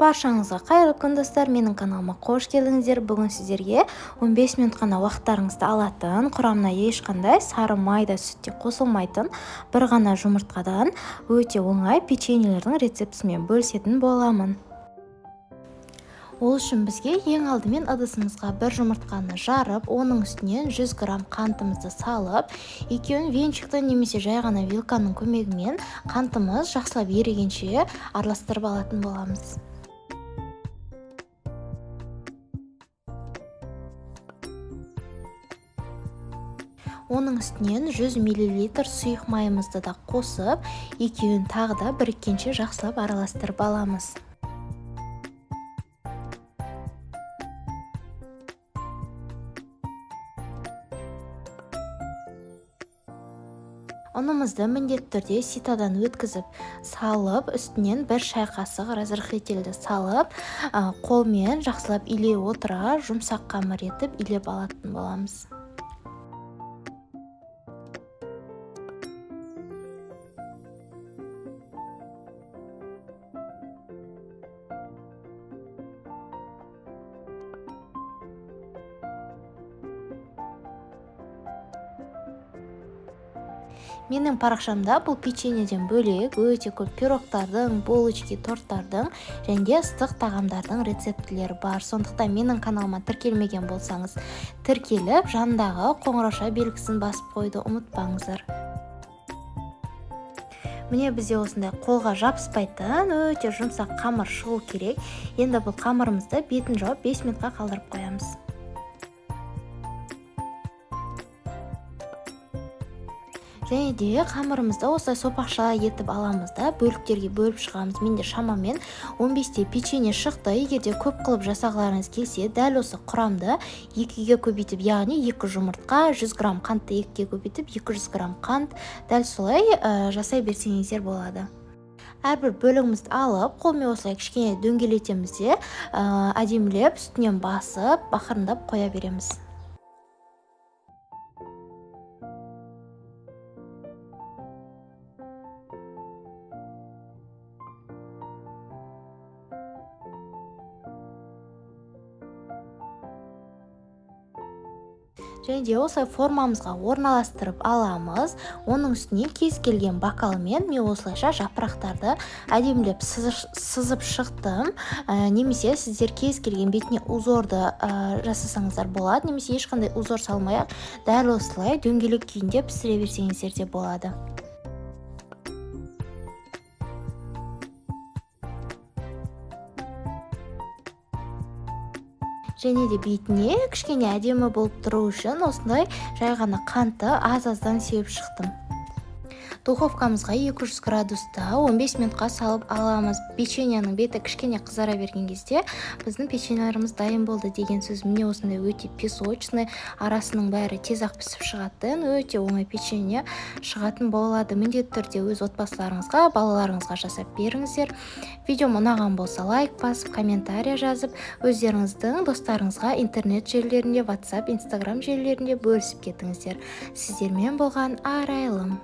Баршаңызға қайырлы күн достар, менің каналыма қош келдіңіздер. Бүгін сіздерге 15 минут қана уақыттарыңызды алатын, құрамына ешқандай сары майда сүтте қосылмайтын бір ғана жұмыртқадан өте оңай печеньелердің рецептісімен бөлісетін боламын. Ол үшін бізге ең алдымен ыдысымызға бір жұмыртқаны жарып, оның үстінен 100 грамм қантымызды салып, екеуін венчикті немесе жай ғана вилканың көмегімен қантымыз жақсылап ерігенше араластырып алатын боламыз. Оның үстінен 100 мл сұйық майымызды да қосып, екеуін тағы да біріккенше жақсылап араластырып аламыз. Ұнымызды міндетті түрде ситадан өткізіп салып, үстінен бір шай қасық разрыхлительді салып, қолмен жақсылап илей отыра, жұмсақ қамыр етіп илеп алатын боламыз. Менің парақшамда бұл печеньеден бөлек өте көп пирогтардың, булочки, торттардың және ыстық тағамдардың рецептілері бар. Сондықтан менің каналыма тіркелмеген болсаңыз, тіркеліп, жанындағы қоңырауша белгісін басып қойды ұмытпаңыздар. Міне бізде осындай қолға жабыспайтын өте жұмсақ қамыр шығу керек. Енді бұл қамырымызды бетін жауып 5 минутқа қалдырып қоямыз. Және де қамырымызды осылай сопақша етіп аламыз да, бөліктерге бөліп шығамыз. Менде шамамен 15 печенье шықты. Егерде көп қылып жасағыларыңыз келсе, дәл осы құрамды 2-ге көбейтіп, яғни 2 жұмыртқа, 100 грамм қантты 2-ге көбейтіп, 200 грамм қант, дәл солай жасай берсеңіздер болады. Әрбір бөлігімізді алып, қолмен осылай кішкене дөңгелетеміз де, әдемілеп, үстінен басып, бақырындап қоя береміз. Және де осылай формамызға орналастырып аламыз. Оның үстіне кез келген бокалмен мен осылайша жапырақтарды әдемілеп сызып шықтым. Немесе сіздер кез келген бетіне узорды жасасаңыздар болады, немесе ешқандай узор салмай-ақ дәл осылай дөңгелек күйінде пісіре берсеңіздер де болады. Және де бетіне кішкене әдемі болып тұру үшін осындай жай ғана қантты аз-аздан сеуіп шықтым. Духовкамызға 200 градуста 15 минутқа салып аламыз. Печеньенің беті кішкене қызара берген кезде біздің печеньелеріміз дайын болды деген сөз. Міне осындай өте песочный, арасының бәрі тез-ақ пісіп шығатын, өте оңай печенье шығатын болады. Міндетті түрде өз отбасыларыңызға, балаларыңызға жасап беріңіздер. Видеом ұнаған болса лайк басып, комментария жазып, өздеріңіздің достарыңызға интернет желілерінде, WhatsApp, Instagram желілерінде бөлісіп кетіңіздер. Сіздермен болған арайлым.